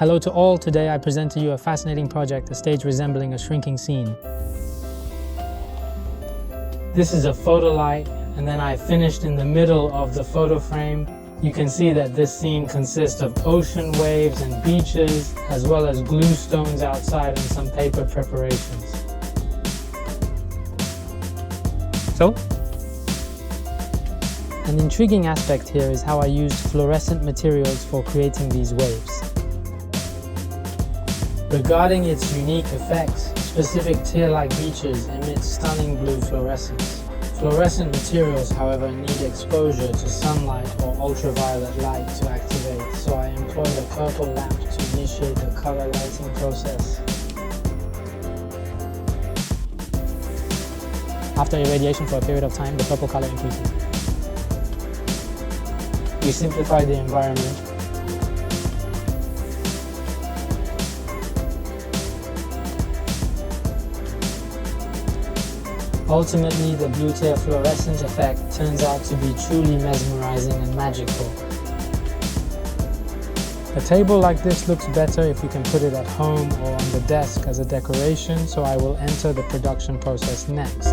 Hello to all, today I present to you a fascinating project, a stage resembling a shrinking scene. This is a photo light, and then I finished in the middle of the photo frame. You can see that this scene consists of ocean waves and beaches, as well as glue stones outside and some paper preparations. So, an intriguing aspect here is how I used fluorescent materials for creating these waves. Regarding its unique effects, specific tear-like beaches emit stunning blue fluorescence. Fluorescent materials, however, need exposure to sunlight or ultraviolet light to activate, so I employed a purple lamp to initiate the color lighting process. After irradiation for a period of time, the purple color increases. We simplified the environment. Ultimately, the blue tear fluorescent effect turns out to be truly mesmerizing and magical. A table like this looks better if we can put it at home or on the desk as a decoration, so I will enter the production process next.